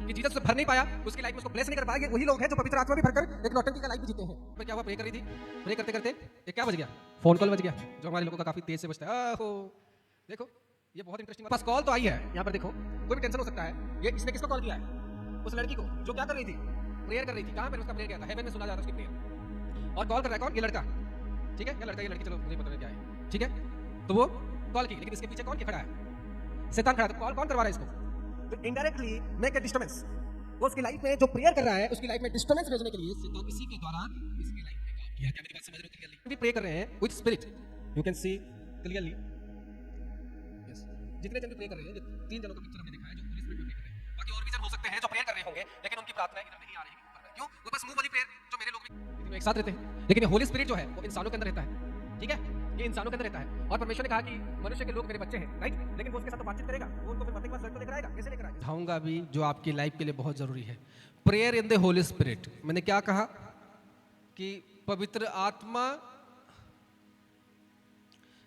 कि जीसस उसे भर नहीं पाया, उसकी लाइफ में उसको ब्लेस नहीं कर पाया। वही लोग हैं जो पवित्र आत्मा भी भरकर एक नौटंकी का लाइफ भी जीते हैं। तो क्या हुआ, प्रे कर रही थी, प्रे करते करते एक क्या बज गया, फोन कॉल बज गया, जो हमारे लोगों का काफी तेज से बजता है। आहो, देखो ये बहुत इंटरेस्टिंग, पास कॉल तो आई है। यहाँ पर देखो कोई भी टेंशन हो सकता है। ये इसने किसको कॉल किया है? उस लड़की को जो क्या कर रही थी, प्रेयर कर रही थी। कहाँ पर उसका प्रेयर किया था? हेवन में सुना जा रहा है उसकी प्रेयर। और कॉल कर रहा है कौन? ये लड़का, ठीक है, या लड़का, ये लड़की, चलो मुझे पता नहीं क्या है, ठीक है। तो वो कॉल की, लेकिन इसके पीछे कौन खड़ा है? शैतान खड़ा है। तो कॉल कौन करवा रहा है इसको? तो इनडायरेक्टली मेक ए डिस्टर्बेंस। वो उसकी लाइफ में जो प्रेयर कर रहा है, उसकी लाइफ में डिस्टर्बेंस भेजने के लिए शैतान इसी के द्वारा इसकी लाइफ में काम किया। क्या मेरी बात समझ रहे हो क्लियरली? भी प्रे कर रहे हैं with spirit, you can see clearly. Yes, जितने जन भी प्रे कर रहे हैं, 3 जनों का पिक्चर हमने देखा है जो होली स्पिरिट में प्रे कर रहे हैं। बाकी और भी जन हो सकते हैं जो प्रेयर कर रहे होंगे, लेकिन उनकी प्रार्थना इधर नहीं आ रही है। क्यों? वो बस मुंह वाली प्रेयर जो मेरे लोग भी एक साथ रहते हैं, लेकिन होली स्पिरिट जो है वो इंसानों के अंदर रहता है, ठीक है, ये इंसानों के अंदर रहता है। और परमेश्वर ने कहा कि मनुष्य के लोग मेरे बच्चे हैं, राइट, लेकिन वो उसके साथ तो बातचीत करेगा, वो उनको फिर मरने के बाद स्वर्ग को लेकर आएगा। कैसे लेकर आएगा? बताऊंगा भी, जो आपकी लाइफ के लिए बहुत जरूरी है, prayer in the Holi spirit. मैंने क्या कहा कि पवित्र आत्मा,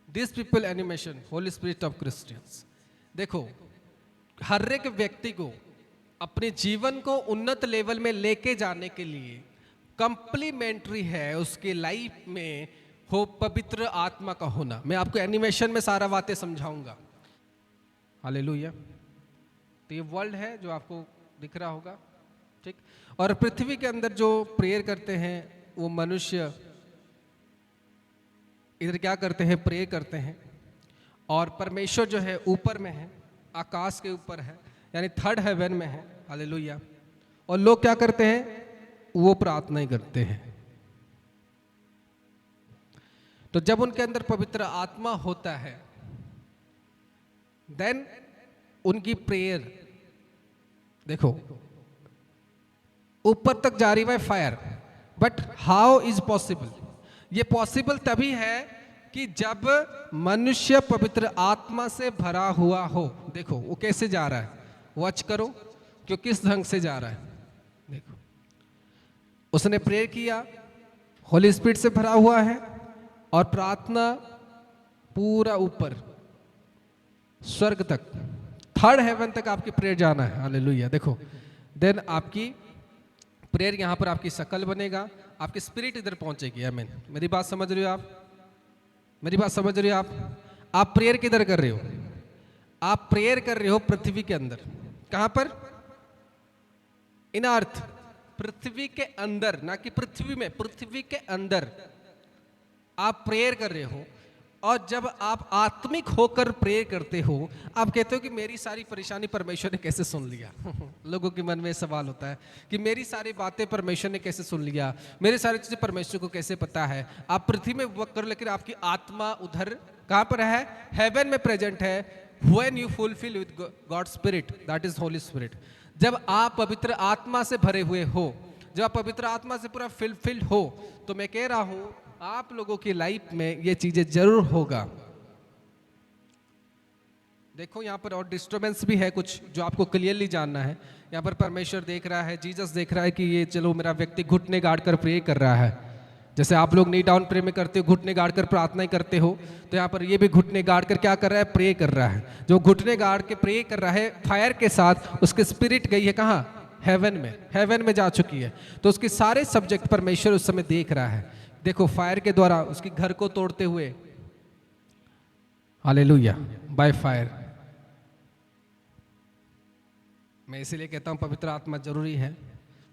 this people animation, Holi spirit of Christians. देखो, हर एक व्यक्ति को अपने जीवन को उन्नत लेवल में लेके जाने के लिए कंप्लीमेंट्री है उसके लाइफ में हो पवित्र आत्मा का होना। मैं आपको एनिमेशन में सारा बातें समझाऊंगा। हालेलुया। तो ये वर्ल्ड है जो आपको दिख रहा होगा, ठीक। और पृथ्वी के अंदर जो प्रेयर करते हैं वो मनुष्य इधर क्या करते हैं, प्रे करते हैं। और परमेश्वर जो है ऊपर में है, आकाश के ऊपर है, यानी थर्ड हेवन में है। हालेलुया। और लोग क्या करते हैं, वो प्रार्थना ही करते हैं। तो जब उनके अंदर पवित्र आत्मा होता है, देन उनकी प्रेयर देखो ऊपर तक जारी है fire. But how is possible? ये पॉसिबल तभी है कि जब मनुष्य पवित्र आत्मा से भरा हुआ हो। देखो वो कैसे जा रहा है, वॉच करो कि किस ढंग से जा रहा है। देखो, उसने प्रेयर किया, होली स्पिरिट से भरा हुआ है, और प्रार्थना पूरा ऊपर स्वर्ग तक, थर्ड हेवन तक आपकी प्रेयर जाना है। हालेलुया। देखो, देन आपकी प्रेयर यहां पर आपकी शकल बनेगा, आपकी स्पिरिट इधर पहुंचेगी। आमीन। मेरी बात समझ रहे हो आप? मेरी बात समझ रहे हो आप? आप प्रेयर किधर कर रहे हो? आप प्रेयर कर रहे हो पृथ्वी के अंदर। कहां पर? इन अर्थ, पृथ्वी के अंदर, ना कि पृथ्वी में, पृथ्वी के अंदर आप प्रेयर कर रहे हो। और जब आप आत्मिक होकर प्रेयर करते हो, आप कहते हो कि मेरी सारी परेशानी परमेश्वर ने कैसे सुन लिया। लोगों के मन में सवाल होता है कि मेरी सारी बातें परमेश्वर ने कैसे सुन लिया, मेरी सारी चीजें परमेश्वर को कैसे पता है। आप पृथ्वी में वर्क करो, लेकिन आपकी आत्मा उधर कहां पर है? हेवन में प्रेजेंट है। When you fulfil with God spirit, that is Holi spirit. जब आप पवित्र आत्मा से भरे हुए हो, जब आप पवित्र आत्मा से पूरा फिलफिल्ड हो, तो मैं कह रहा हूं आप लोगों की लाइफ में ये चीजें जरूर होगा। देखो यहां पर और डिस्टर्बेंस भी है कुछ जो आपको क्लियरली जानना है। यहां पर परमेश्वर देख रहा है, जीसस देख रहा है कि ये चलो मेरा व्यक्ति घुटने गाड़ कर प्रे कर रहा है। जैसे आप लोग नी डाउन प्रे में करते हो, घुटने गाड़ कर प्रार्थना करते हो, तो यहाँ पर ये भी घुटने गाड़ कर क्या कर रहा है? प्रे कर रहा है। जो घुटने गाड़ के प्रे कर रहा है फायर के साथ, उसके स्पिरिट गई है कहाँ? हेवन में, हेवन में जा चुकी है। तो उसके सारे सब्जेक्ट परमेश्वर उस समय देख रहा है। देखो फायर के द्वारा उसकी घर को तोड़ते हुए, हालेलुया, बाय फायर। मैं इसीलिए कहता हूं पवित्र आत्मा जरूरी है।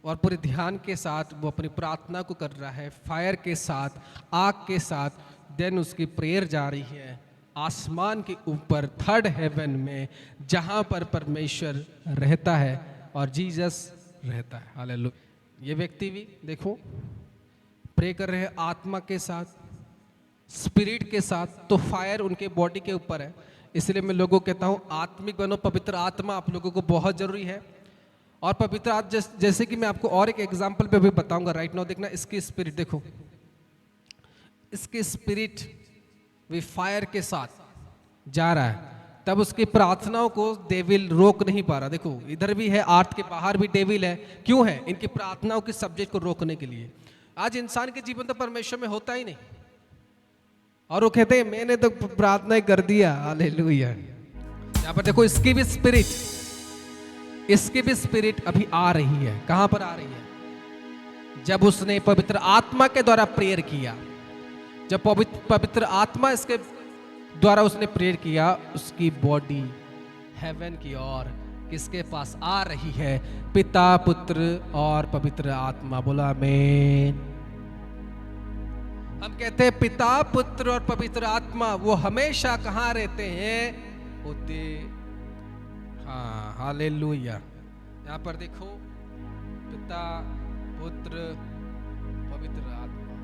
और पूरे ध्यान के साथ वो अपनी प्रार्थना को कर रहा है, फायर के साथ, आग के साथ। देन उसकी प्रेयर जा रही है आसमान के ऊपर, थर्ड हेवन में, जहां पर परमेश्वर रहता है और जीसस रहता है। हालेलुया। ये व्यक्ति भी देखो प्रे कर रहे हैं आत्मा के साथ, स्पिरिट के साथ। तो फायर उनके बॉडी के ऊपर है। इसलिए मैं लोगों को कहता हूं आत्मिक बनो, पवित्र आत्मा आप लोगों को बहुत जरूरी है। और पवित्र आत्मा जैसे कि मैं आपको और एक एग्जांपल पे भी बताऊंगा राइट नाउ। देखना इसकी स्पिरिट, देखो इसकी स्पिरिट भी फायर के साथ जा रहा है। तब उसकी प्रार्थनाओं को डेविल रोक नहीं पा रहा। देखो इधर भी है, आर्थ के बाहर भी डेविल है। क्यों है? इनकी प्रार्थनाओं के सब्जेक्ट को रोकने के लिए। आज इंसान के जीवन तो परमेश्वर में होता ही नहीं, और वो कहते हैं मैंने तो प्रार्थना कर दिया। हालेलुया। यहाँ पर देखो इसकी भी स्पिरिट, इसकी भी स्पिरिट अभी आ रही है। कहां पर आ रही है? जब उसने पवित्र आत्मा के द्वारा प्रेयर किया, जब पवित्र आत्मा इसके द्वारा उसने प्रेयर किया, उसकी बॉडी हेवन की ओर किसके पास आ रही है? पिता, पुत्र और पवित्र आत्मा। बोला आमीन। हम कहते हैं पिता, पुत्र और पवित्र आत्मा वो हमेशा कहां रहते हैं? होते। हाँ, हालेलुया। यहां पर देखो, पिता, पुत्र, पवित्र आत्मा,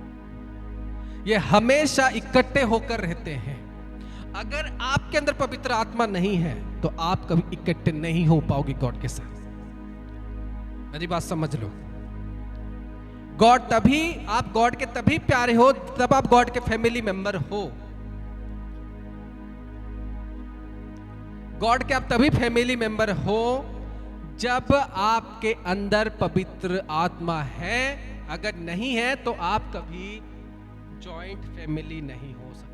ये हमेशा इकट्ठे होकर रहते हैं। अगर आपके अंदर पवित्र आत्मा नहीं है तो आप कभी इकट्ठे नहीं हो पाओगे गॉड के साथ। मेरी बात समझ लो। गॉड तभी, आप गॉड के तभी प्यारे हो तब आप गॉड के फैमिली मेंबर हो। गॉड के आप तभी फैमिली मेंबर हो जब आपके अंदर पवित्र आत्मा है। अगर नहीं है तो आप कभी जॉइंट फैमिली नहीं हो सकते।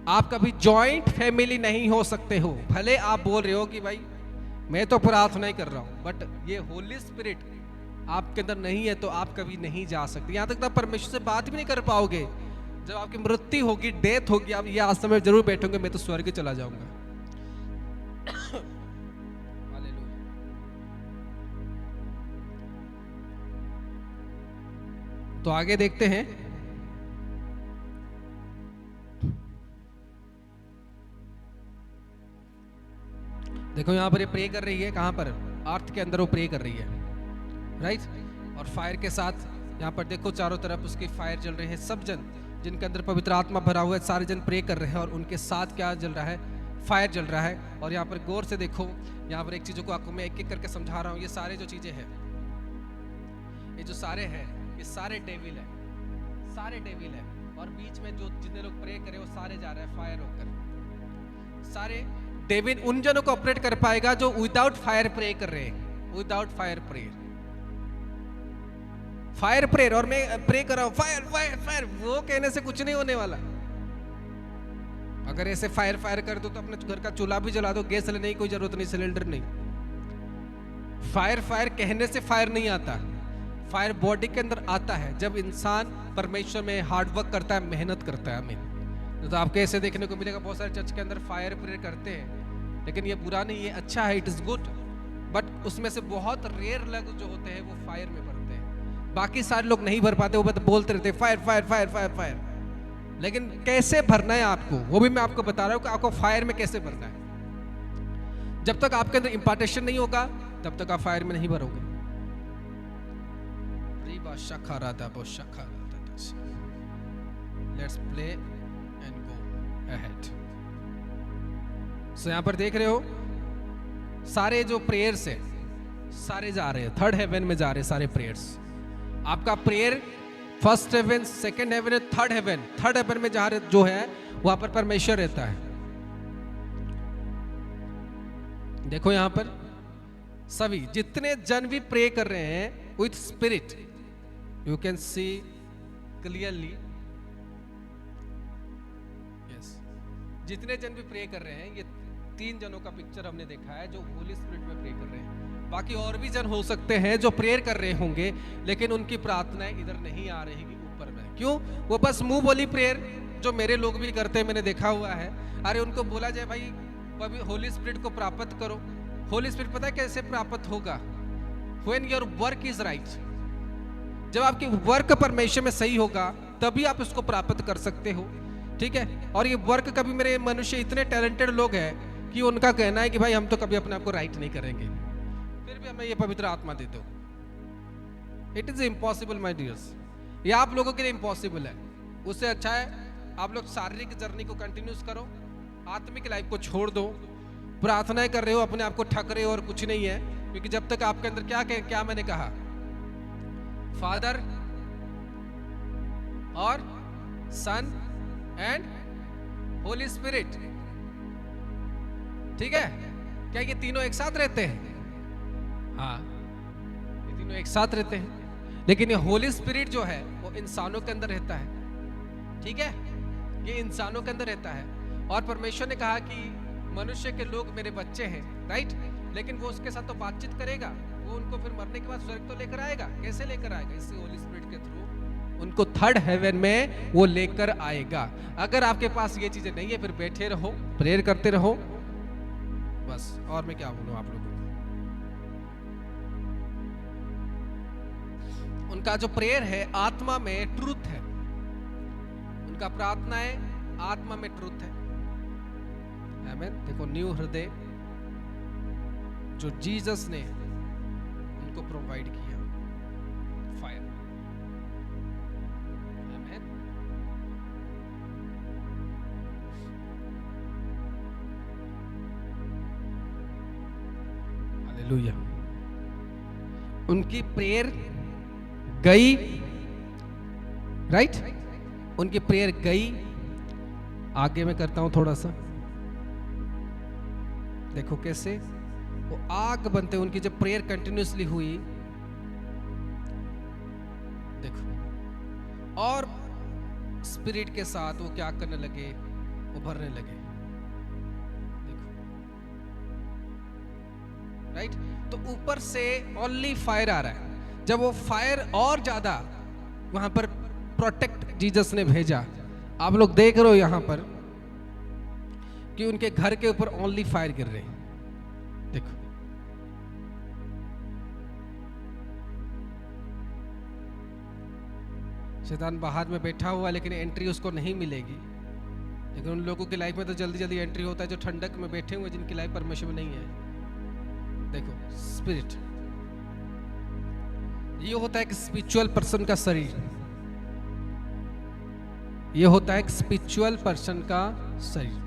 आप कभी जॉइंट फैमिली नहीं हो सकते हो। भले आप बोल रहे हो कि भाई मैं तो प्रार्थना ही कर रहा हूं, बट ये होली स्पिरिट आपके अंदर नहीं है तो आप कभी नहीं जा सकते। यहां तक तो परमेश्वर से बात भी नहीं कर पाओगे। जब आपकी मृत्यु होगी, डेथ होगी, आप ये आश्रम में जरूर बैठोगे, मैं तो स्वर्ग चला जाऊंगा। तो आगे देखते हैं। देखो यहां पर ये प्रे कर रही है। कहां पर? अर्थ के अंदर वो प्रे कर रही है, राइट। और फायर के साथ यहाँ पर देखो चारों तरफ उसके फायर जल रहे हैं। सब जन जिनके अंदर पवित्र आत्मा भरा हुआ है, सारे जन प्रे कर रहे हैं और उनके साथ क्या जल रहा है? फायर जल रहा है। और यहाँ पर गौर से देखो, यहाँ पर एक चीज़ों को आपको मैं एक एक करके समझा रहा हूँ। ये सारे जो चीज़ें हैं, ये जो सारे हैं, ये सारे डेविल है, सारे डेविल है। और बीच में जो जितने लोग प्रे करे वो सारे जा रहे हैं फायर होकर। सारे डेविल उन जनों को ऑपरेट कर पाएगा जो विदाउट फायर प्रे कर रहे हैं, without fire prayer, fire prayer. और मैं प्रे कर रहा हूं फायर फायर फायर, वो कहने से कुछ नहीं होने वाला। अगर ऐसे फायर फायर कर दो तो अपने घर का चूल्हा भी जला दो, गैस लेने की कोई जरूरत नहीं, सिलेंडर नहीं। फायर फायर कहने से फायर नहीं आता, फायर बॉडी के अंदर आता है जब इंसान परमेश्वर में हार्ड वर्क करता है, मेहनत करता है। आमीन। तो आपको ऐसे देखने को मिलेगा बहुत सारे चर्च के अंदर फायर प्रेयर करते हैं, लेकिन ये बुरा नहीं है, अच्छा है, इट इज गुड। बट उसमें से बहुत रेयर लोग जो होते हैं वो फायर में भरते हैं। बाकी सारे लोग नहीं भर पाते, वो बस बोलते रहते हैं fire fire fire fire fire. लेकिन कैसे भरना है आपको, वो भी मैं आपको बता रहा हूँ कि आपको फायर में कैसे भरना है। जब तक आपके अंदर इंपार्टेशन नहीं होगा तब तक आप फायर में नहीं भरोगे। Let's play and go ahead. So यहां पर देख रहे हो सारे जो प्रेयर्स है सारे जा रहे हैं थर्ड हेवन में, जा रहे हैं सारे प्रेयर्स। आपका prayer first heaven, second heaven, third heaven. Third heaven में जहां जो है वहां पर परमेश्वर रहता है। देखो यहां पर सभी जितने जन भी प्रे कर रहे हैं with spirit, you can see clearly. Yes, जितने जन भी प्रे कर रहे हैं, ये 3 जनों का पिक्चर हमने देखा है जो होली स्पिरिट में प्रे कर रहे हैं। बाकी और भी जन हो सकते हैं जो प्रेयर कर रहे होंगे, लेकिन उनकी प्रार्थनाएं इधर नहीं आ रही ऊपर में। क्यों? वो बस मुंह बोली प्रेयर जो मेरे लोग भी करते हैं, मैंने देखा हुआ है। अरे उनको बोला जाए भाई अभी होली स्पिरिट को प्राप्त करो। होली स्पिरिट पता है कैसे प्राप्त होगा? When your work is right. जब आपकी वर्क परमेश्वर में सही होगा तभी आप उसको प्राप्त कर सकते हो, ठीक है। और ये वर्क कभी, मेरे मनुष्य इतने टैलेंटेड लोग हैं कि उनका कहना है कि भाई हम तो कभी अपने आप को राइट नहीं करेंगे, फिर भी हमें ये पवित्र आत्मा दे दो। It is impossible my dears, ये आप लोगों के लिए इम्पॉसिबल है। उससे अच्छा है आप लोग शारीरिक जर्नी को कंटिन्यूस करो, आत्मिक लाइफ को छोड़ दो। प्रार्थनाएं कर रहे हो, अपने आप को ठग रहे हो और कुछ नहीं है। क्योंकि जब तक आपके अंदर क्या मैंने कहा, फादर और सन एंड होली स्पिरिट, ठीक है। क्या ये तीनों एक साथ रहते हैं? हाँ, ये तीनों एक साथ रहते हैं। लेकिन ये होली स्पिरिट जो है वो इंसानों के अंदर रहता है, ठीक है। ये इंसानों के अंदर रहता है। और परमेश्वर ने कहा कि मनुष्य के लोग मेरे बच्चे हैं, राइट। लेकिन वो उसके साथ तो बातचीत करेगा, वो उनको फिर मरने के बाद स्वर्ग तो लेकर आएगा। कैसे लेकर आएगा? इससे होली स्पिरिट के थ्रू उनको थर्ड हेवन में वो लेकर आएगा। अगर आपके पास ये चीजें नहीं है, फिर बैठे रहो, प्रेयर करते रहो, बस। और मैं क्या बोलूं आप लोगों को। उनका जो प्रेयर है आत्मा में ट्रूथ है, उनका प्रार्थना है आत्मा में ट्रूथ है। आमीन। देखो न्यू हृदय जो जीसस ने उनको प्रोवाइड किया, फायर। आमीन। हालेलुया। उनकी प्रेयर गई, राइट, उनकी प्रेयर गई। आगे मैं करता हूं थोड़ा सा, देखो कैसे वो आग बनते, उनकी जब प्रेयर कंटिन्यूसली हुई, देखो, और स्पिरिट के साथ वो क्या करने लगे, उभरने लगे, देखो, राइट। तो ऊपर से ओनली फायर आ रहा है। जब वो फायर और ज्यादा वहां पर प्रोटेक्ट जीसस ने भेजा, आप लोग देख रहे हो यहां पर कि उनके घर के ऊपर ओनली फायर गिर रहे, देखो। शैतान बाहर में बैठा हुआ, लेकिन एंट्री उसको नहीं मिलेगी। लेकिन उन लोगों की लाइफ में तो जल्दी जल्दी एंट्री होता है जो ठंडक में बैठे हुए, जिनकी लाइफ परमेश्वर नहीं है। देखो स्पिरिट, ये होता है एक स्पिरिचुअल पर्सन का शरीर, ये होता है एक स्पिरिचुअल पर्सन का शरीर।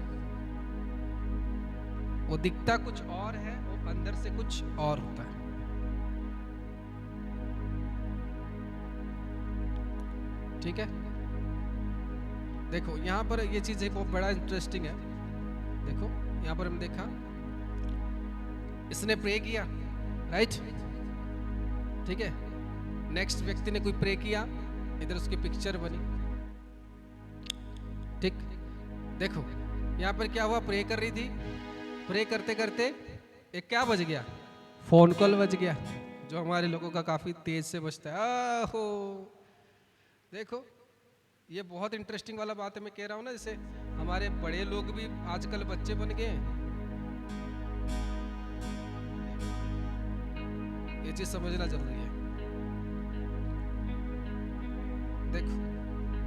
वो दिखता कुछ और है, वो अंदर से कुछ और होता है। ठीक है। देखो यहां पर ये चीज बहुत बड़ा इंटरेस्टिंग है। देखो यहां पर हम देखा, इसने प्रे किया, राइट, ठीक है। नेक्स्ट व्यक्ति ने कोई प्रे किया, इधर उसकी पिक्चर बनी, ठीक। देखो यहां पर क्या हुआ, प्रे कर रही थी, प्रे करते करते एक क्या बज गया, फोन कॉल बज गया, जो हमारे लोगों का काफी तेज से बजता है। आहो, देखो ये बहुत इंटरेस्टिंग वाला बात है। मैं कह रहा हूं ना, जैसे हमारे बड़े लोग भी आजकल बच्चे बन गए हैं। ये चीज समझना जरूरी है। देखो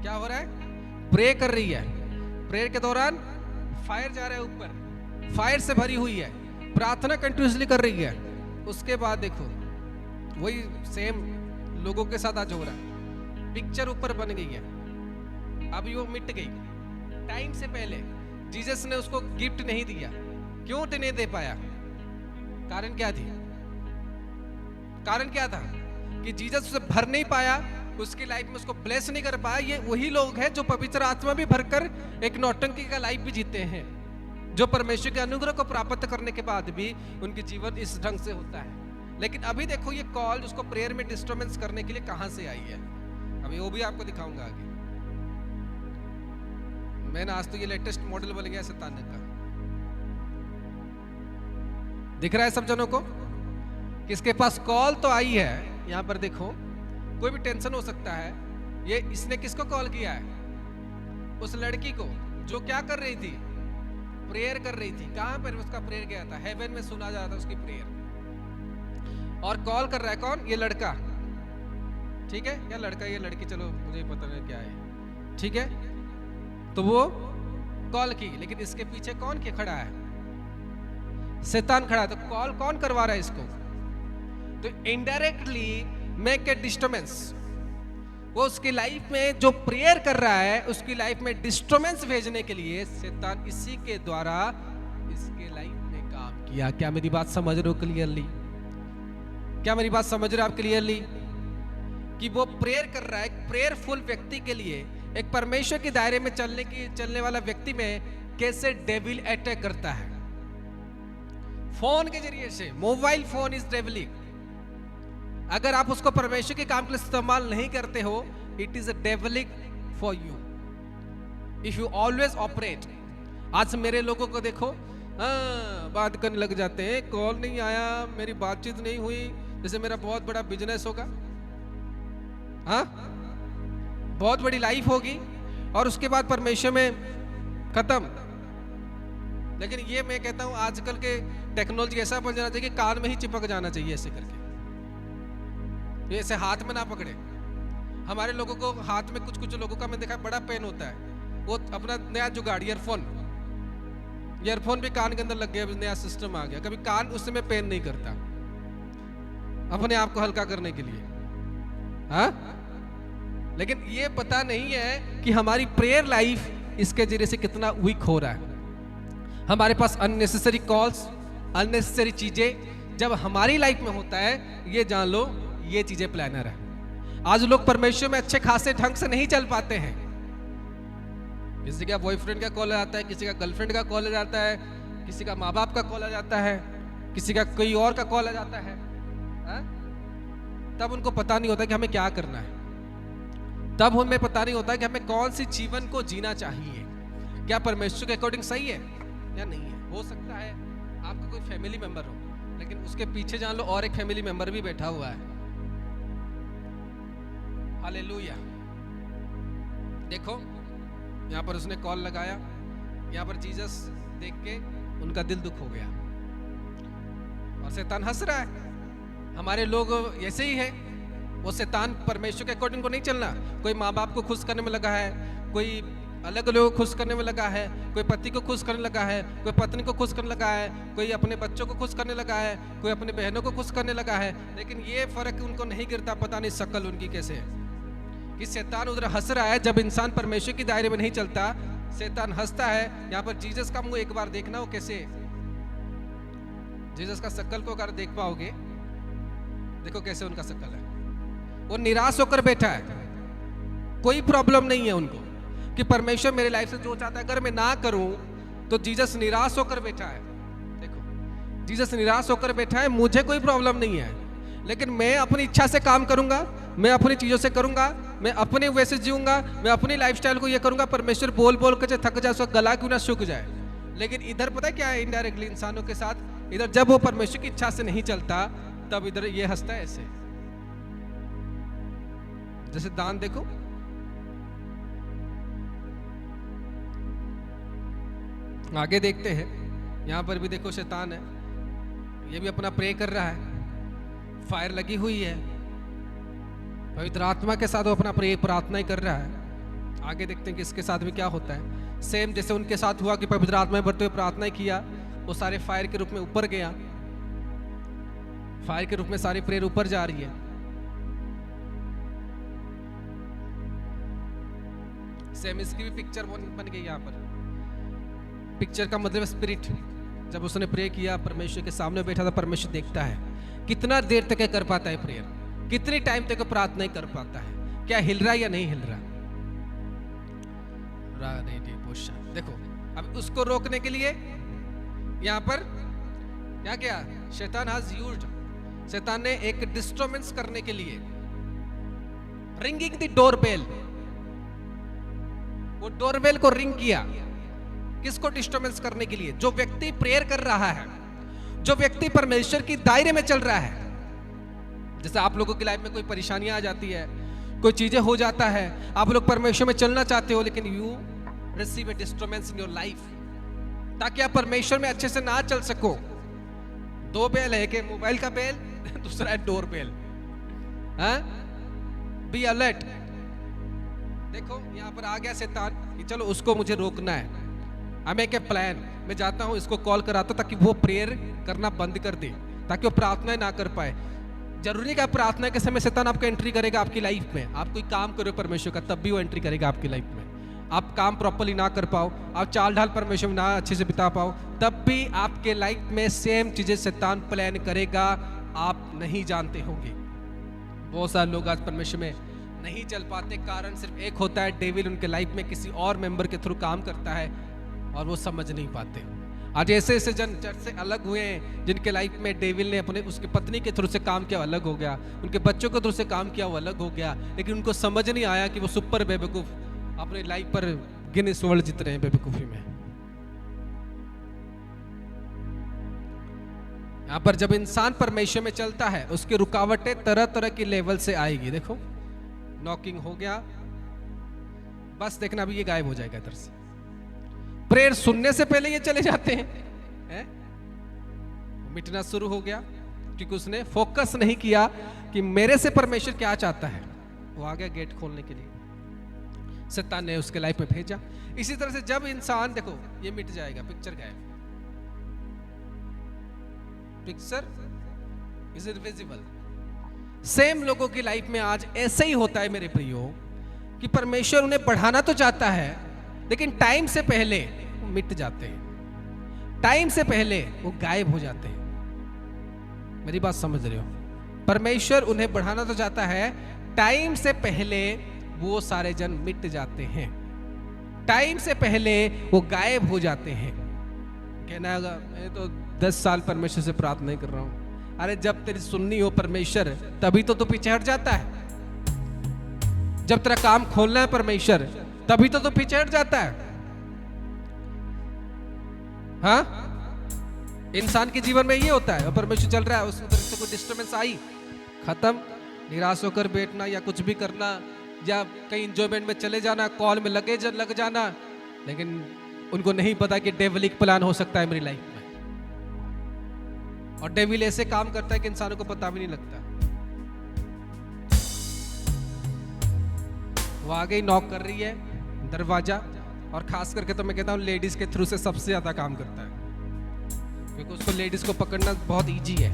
क्या हो रहा है, प्रे कर रही है, प्रेयर के दौरान फायर जा रहा है ऊपर, फायर से भरी हुई है, प्रार्थना कंटिन्यूसली कर रही है। उसके बाद देखो वही सेम लोगों के साथ आज हो रहा है, पिक्चर ऊपर बन गई है, अभी वो मिट गई। टाइम से पहले जीसस ने उसको गिफ्ट नहीं दिया। क्यों नहीं दे पाया? कारण क्या थी? कारण क्या था कि जीसस उसे भर नहीं पाया, उसकी लाइफ में उसको ब्लेस नहीं कर पाया। ये वही लोग हैं जो पवित्र आत्मा भी भरकर एक नौटंकी का लाइफ भी जीते हैं, जो परमेश्वर के अनुग्रह को प्राप्त करने के बाद भी उनके जीवन इस ढंग से होता है। लेकिन अभी देखो ये कॉल उसको प्रेयर में डिस्टर्बेंस करने के लिए कहां से आई है, अभी वो भी आपको दिखाऊंगा आगे। मैंने आज तो ये लेटेस्ट मॉडल बन गया शैतान का, दिख रहा है सब जनों को। किसके पास कॉल तो आई है, यहां पर देखो कोई भी टेंशन हो सकता है। ये इसने किसको कॉल किया है? उस लड़की को जो क्या कर रही थी, प्रेयर कर रही थी। कहां पर उसका प्रेयर गया था? हेवन में सुना जा रहा था उसकी प्रेयर। और कॉल कर रहा है कौन? ये लड़का, ठीक है, या लड़का ये लड़की, चलो मुझे पता नहीं क्या है, ठीक है। तो वो कॉल की, लेकिन इसके पीछे कौन के खड़ा है? शैतान खड़ा है। तो कॉल कौन करवा रहा है इसको? तो इनडायरेक्टली मेक ए डिस्टर्बेंस। वो उसकी लाइफ में जो प्रेयर कर रहा है, उसकी लाइफ में डिस्टर्बेंस भेजने के लिए शैतान इसी के द्वारा इसके लाइफ में काम किया। क्या मेरी बात समझ रहे हो क्लियरली? क्या मेरी बात समझ रहे हो आप क्लियरली? कि वो प्रेयर कर रहा है, एक प्रेयरफुल व्यक्ति के लिए, एक परमेश्वर के दायरे में चलने वाला व्यक्ति में कैसे डेविल अटैक करता है। फोन के जरिए से, मोबाइल फोन इज डेविलिक। अगर आप उसको परमेश्वर के काम के लिए इस्तेमाल नहीं करते हो, it is a devilish for you if you always operate. आज मेरे लोगों को देखो, हाँ, बात करने लग जाते हैं, कॉल नहीं आया, मेरी बातचीत नहीं हुई, जैसे मेरा बहुत बड़ा बिजनेस होगा, हाँ, बहुत बड़ी लाइफ होगी, और उसके बाद परमेश्वर में खत्म। लेकिन ये मैं कहता हूं आजकल के टेक्नोलॉजी ऐसा बन जाना चाहिए कि कान में ही चिपक जाना चाहिए ऐसे करके, ये ऐसे हाथ में ना पकड़े। हमारे लोगों को हाथ में कुछ लोगों का मैं देखा बड़ा पेन होता है, वो अपना नया जुगाड़ ईयरफोन भी कान के अंदर लग गया, नया सिस्टम आ गया, कभी कान उस समय पेन नहीं करता अपने आप को हल्का करने के लिए, हाँ। लेकिन ये पता नहीं है कि हमारी प्रेयर लाइफ इसके जरिए से कितना वीक हो रहा है। हमारे पास अननेसेसरी कॉल्स, अननेसेसरी चीजें जब हमारी लाइफ में होता है, ये जान लो ये चीजें प्लानर है। आज लोग परमेश्वर में अच्छे खासे ढंग से नहीं चल पाते हैं। किसी का बॉयफ्रेंड का कॉल आ जाता है, किसी का गर्लफ्रेंड का कॉल आ जाता है, किसी का माँ बाप का कॉल आ जाता है, किसी का कोई और का कॉल आ जाता है, हा? तब उनको पता नहीं होता कि हमें क्या करना है, तब हमें पता नहीं होता कि हमें कौन सी जीवन को जीना चाहिए, क्या परमेश्वर के अकॉर्डिंग सही है या नहीं है। हो सकता है आपका कोई फैमिली मेंबर हो, लेकिन उसके पीछे जान लो और एक फैमिली मेंबर भी बैठा हुआ है। हालेलुया। देखो यहाँ पर उसने कॉल लगाया, यहाँ पर जीसस देख के उनका दिल दुख हो गया, और शैतान हंस रहा है। हमारे लोग ऐसे ही है, वो शैतान परमेश्वर के अकॉर्डिंग को नहीं चलना। कोई माँ बाप को खुश करने में लगा है, कोई अलग लोगों को खुश करने में लगा है, कोई पति को खुश करने लगा है, कोई पत्नी को खुश करने लगा है, कोई अपने बच्चों को खुश करने लगा है, कोई अपने बहनों को खुश करने लगा है। लेकिन ये फर्क उनको नहीं गिरता, पता नहीं शक्ल उनकी कैसे है, कि शैतान उधर हंस रहा है। जब इंसान परमेश्वर के दायरे में नहीं चलता, शैतान हंसता है। यहाँ पर जीसस का मुंह एक बार देखना, वो कैसे, जीसस का शक्ल को अगर देख पाओगे, देखो कैसे उनका शक्ल है। वो निराश होकर बैठा है, कोई प्रॉब्लम नहीं है उनको कि परमेश्वर मेरे लाइफ से जो चाहता है अगर मैं ना करूं, तो जीसस निराश होकर बैठा है। देखो जीसस निराश होकर बैठा है, मुझे कोई प्रॉब्लम नहीं है, लेकिन मैं अपनी इच्छा से काम करूंगा, मैं अपनी चीजों से करूंगा, मैं अपने वैसे जीऊंगा, मैं अपनी लाइफस्टाइल को ये करूंगा। परमेश्वर बोल बोल कर थक जाए, उसका गला क्यों ना सूख जाए। लेकिन इधर पता है क्या है, इनडायरेक्टली इंसानों के साथ इधर जब वो परमेश्वर की इच्छा से नहीं चलता, तब इधर ये हंसता है ऐसे, जैसे दान। देखो आगे देखते हैं, यहां पर भी देखो शैतान है, ये भी अपना प्रे कर रहा है, फायर लगी हुई है, पवित्र आत्मा के साथ वो अपना प्रे प्रार्थना ही कर रहा है। आगे देखते हैं कि इसके साथ भी क्या होता है। सेम जैसे उनके साथ हुआ कि पवित्र आत्मा में भरते हुए प्रार्थना किया, वो सारे फायर के रूप में ऊपर गया, फायर के रूप में सारी प्रेयर ऊपर जा रही है। सेम इसकी भी पिक्चर बन गई यहाँ पर। पिक्चर का मतलब स्पिरिट, जब उसने प्रे किया, परमेश्वर के सामने बैठा था, परमेश्वर देखता है कितना देर तक कर पाता है प्रेयर, कितनी टाइम तक प्रार्थना कर पाता है, क्या हिल रहा है या नहीं हिल रहा। देखो अब उसको रोकने के लिए यहाँ पर क्या किया, शैतान हैज यूज्ड, शैतान ने एक डिस्टर्बेंस करने के लिए रिंगिंग द डोरबेल, वो डोरबेल को रिंग किया। किसको डिस्टर्बेंस करने के लिए, जो व्यक्ति प्रेयर कर रहा है, जो व्यक्ति परमेश्वर की दायरे में चल रहा है। जैसे आप लोगों की लाइफ में कोई परेशानियां आ जाती है, कोई चीजें हो जाता है, आप लोग परमेश्वर में चलना चाहते हो, लेकिन you receive A disturbance in your life, ताकि आप परमेश्वर में अच्छे से ना चल सको। दो बेल है कि मोबाइल का बेल, दूसरा है डोर बेल। Be alert. देखो यहाँ पर आ गया शैतान कि चलो उसको मुझे रोकना है, आई मेक ए प्लान, मैं जाता हूँ इसको कॉल कराता ताकि वो प्रेयर करना बंद कर दे, ताकि वो प्रार्थना ना कर पाए। जरूरी का प्रार्थना के समय शैतान आपका एंट्री करेगा आपकी लाइफ में। आप कोई काम करो परमेश्वर का, तब भी वो एंट्री करेगा आपकी लाइफ में। आप काम प्रॉपरली ना कर पाओ, आप चाल ढाल परमेश्वर में ना अच्छे से बिता पाओ, तब भी आपके लाइफ में सेम चीजें शैतान प्लान करेगा, आप नहीं जानते होंगे। बहुत सारे लोग आज परमेश्वर में नहीं चल पाते, कारण सिर्फ एक होता है, डेविल उनके लाइफ में किसी और मेंबर के थ्रू काम करता है और वो समझ नहीं पाते। आज ऐसे ऐसे जन चर्च से अलग हुए हैं जिनके लाइफ में डेविल ने अपने उसके पत्नी के थ्रू से काम किया, अलग हो गया, उनके बच्चों के थ्रू से काम किया, वो अलग हो गया, लेकिन उनको समझ नहीं आया कि वो सुपर बेवकूफ अपने लाइफ पर गिनीज वर्ल्ड जीत रहे हैं बेवकूफी में। यहाँ पर जब इंसान परमेश्वर में चलता है उसकी रुकावटें तरह तरह की लेवल से आएगी। देखो नॉकिंग हो गया, बस देखना अभी ये गायब हो जाएगा इधर से। प्रेयर सुनने से पहले ये चले जाते हैं, मिटना शुरू हो गया क्योंकि उसने फोकस नहीं किया कि मेरे से परमेश्वर क्या चाहता है। वो आ गया गेट खोलने के लिए, शैतान ने उसके लाइफ में भेजा। इसी तरह से जब इंसान, देखो ये मिट जाएगा, पिक्चर गायब, पिक्चर इज इनविजिबल। सेम लोगों की लाइफ में आज ऐसे ही होता है मेरे प्रियो, कि परमेश्वर उन्हें बढ़ाना तो चाहता है लेकिन टाइम से पहले वो मिट जाते हैं, टाइम से पहले वो गायब हो जाते हैं। मेरी बात समझ रहे हो? परमेश्वर उन्हें बढ़ाना तो चाहता है, टाइम से पहले वो सारे जन मिट जाते हैं, टाइम से पहले वो गायब हो जाते हैं। कहना होगा मैं तो 10 साल परमेश्वर से प्रार्थना नहीं कर रहा हूं। अरे जब तेरी सुननी हो परमेश्वर तभी तो तू पीछे हट जाता है। जब तेरा काम खोलना है परमेश्वर तभी तो तू पीछे हट जाता है। हाँ, इंसान के जीवन में ये होता है, परमेश्वर चल रहा है, उस तरफ से कोई डिस्टर्बेंस आई, खत्म, निराश होकर बैठना या कुछ भी करना या कहीं इंजॉयमेंट में चले जाना, कॉल में लग जाना। लेकिन उनको नहीं पता कि डेविलिक प्लान हो सकता है मेरी लाइफ में, और डेविल ऐसे काम करता है कि इंसानों को पता भी नहीं लगता। वो आगे ही नॉक कर रही है दरवाजा, और खास करके तो मैं कहता हूं लेडीज के थ्रू से सबसे ज्यादा काम करता है, क्योंकि उसको लेडीज को पकड़ना बहुत इजी है।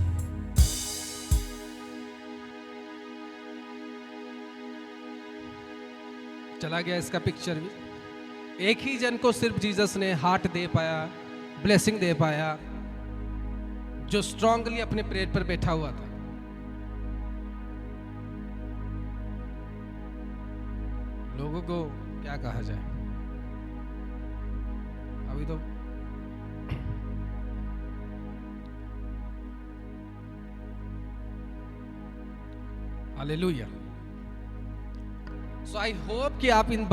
चला गया इसका पिक्चर भी। एक ही जन को सिर्फ जीसस ने हार्ट दे पाया, ब्लेसिंग दे पाया, जो स्ट्रांगली अपने प्रेयर पर बैठा हुआ था। लोगों को क्या कहा जाए, अभी तो हालेलुया। सो आई होप कि आप इन